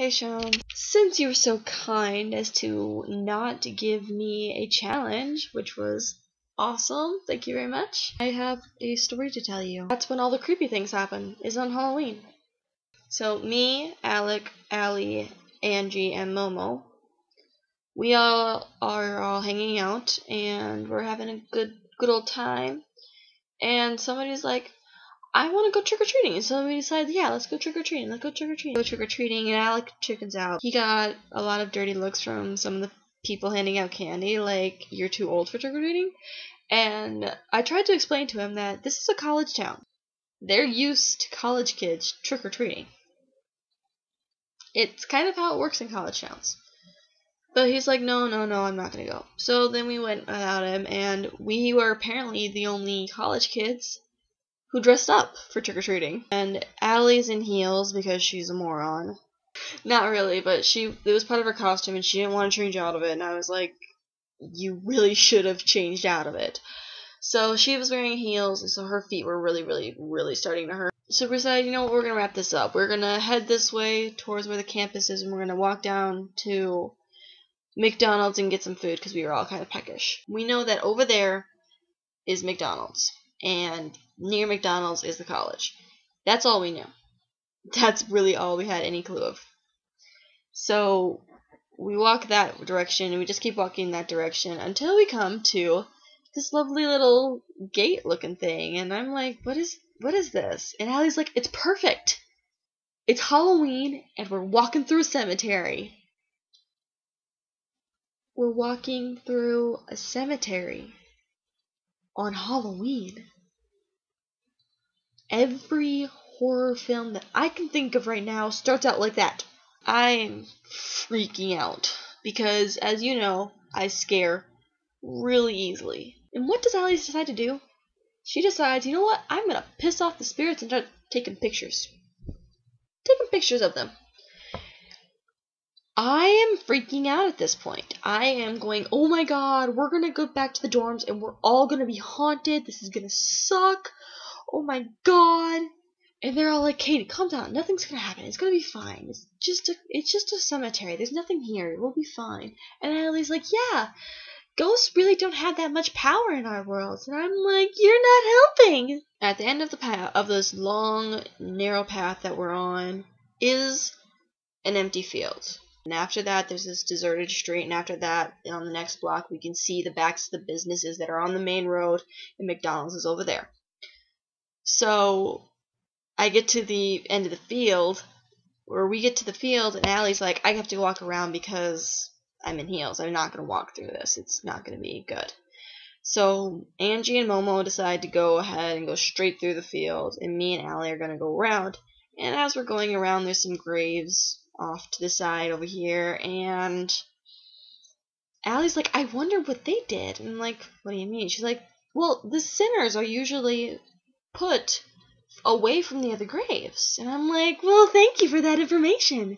Hey Sean, since you were so kind as to not give me a challenge, which was awesome, thank you very much, I have a story to tell you. That's when all the creepy things happen, is on Halloween. So me, Alec, Allie, Angie, and Momo, we all are hanging out, and we're having a good old time, and somebody's like, I want to go trick-or-treating. And so we decided, yeah, let's go trick-or-treating. Let's go trick-or-treating. Go trick-or-treating, and Alec chickens out. He got a lot of dirty looks from some of the people handing out candy, like, you're too old for trick-or-treating. And I tried to explain to him that this is a college town. They're used to college kids trick-or-treating. It's kind of how it works in college towns. But he's like, no, I'm not going to go. So then we went without him, and we were apparently the only college kids who dressed up for trick-or-treating. And Allie's in heels because she's a moron. Not really, but it was part of her costume and she didn't want to change out of it, and I was like, you really should have changed out of it. So she was wearing heels, and so her feet were really starting to hurt. So we decided, you know what, we're going to wrap this up. We're going to head this way towards where the campus is, and we're going to walk down to McDonald's and get some food because we were all kind of peckish. We know that over there is McDonald's, and near McDonald's is the college. That's all we knew. That's really all we had any clue of. So we walk that direction, and we just keep walking that direction until we come to this lovely little gate-looking thing. And I'm like, what is this? And Allie's like, it's perfect. It's Halloween, and we're walking through a cemetery. We're walking through a cemetery on Halloween. Every horror film that I can think of right now starts out like that. I am freaking out because, as you know, I scare really easily. And what does Allie decide to do? She decides, you know what, I'm going to piss off the spirits and start taking pictures. Taking pictures of them. I am freaking out at this point. I am going, oh my god, we're going to go back to the dorms and we're all going to be haunted. This is going to suck. Oh my god. And they're all like, Katie, calm down. Nothing's gonna happen. It's gonna be fine. It's just a cemetery. There's nothing here. We'll be fine. And Allie's like, yeah, ghosts really don't have that much power in our world. And I'm like, you're not helping. At the end of the path, of this long, narrow path that we're on, is an empty field. And after that, there's this deserted street. And after that, on the next block, we can see the backs of the businesses that are on the main road. And McDonald's is over there. So I get to the end of the field, or we get to the field, and Allie's like, I have to walk around because I'm in heels. I'm not going to walk through this. It's not going to be good. So Angie and Momo decide to go ahead and go straight through the field, and me and Allie are going to go around. And as we're going around, there's some graves off to the side over here, and Allie's like, I wonder what they did. And I'm like, what do you mean? She's like, well, the sinners are usually put away from the other graves. And I'm like, well, thank you for that information.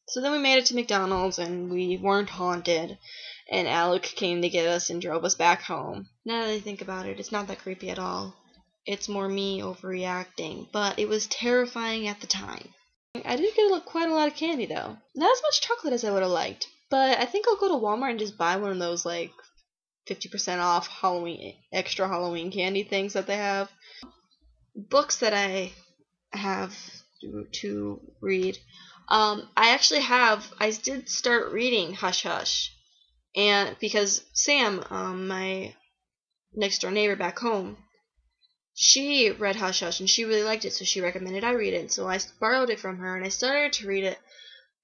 So then we made it to McDonald's, and we weren't haunted, and Alec came to get us and drove us back home. Now that I think about it, it's not that creepy at all. It's more me overreacting, but it was terrifying at the time. I did get quite a lot of candy, though. Not as much chocolate as I would have liked, but I think I'll go to Walmart and just buy one of those, like, 50% off extra Halloween candy things that they have. Books that I have to read. I did start reading Hush Hush, and because Sam, my next door neighbor back home, she read Hush Hush and she really liked it, so she recommended I read it. So I borrowed it from her and I started to read it,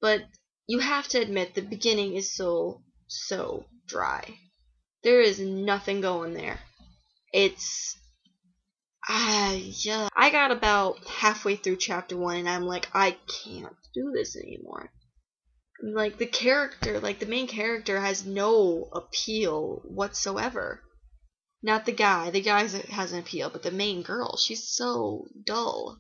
but you have to admit the beginning is so dry. There is nothing going there. Yeah. I got about halfway through chapter 1 and I'm like, I can't do this anymore. Like, the main character has no appeal whatsoever. Not the guy. The guy has an appeal, but the main girl, she's so dull.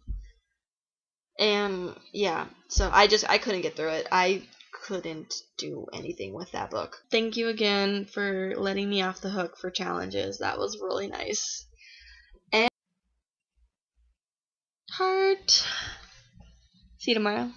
And, yeah, so I couldn't get through it. I couldn't do anything with that book. Thank you again for letting me off the hook for challenges. That was really nice. Heart. See you tomorrow.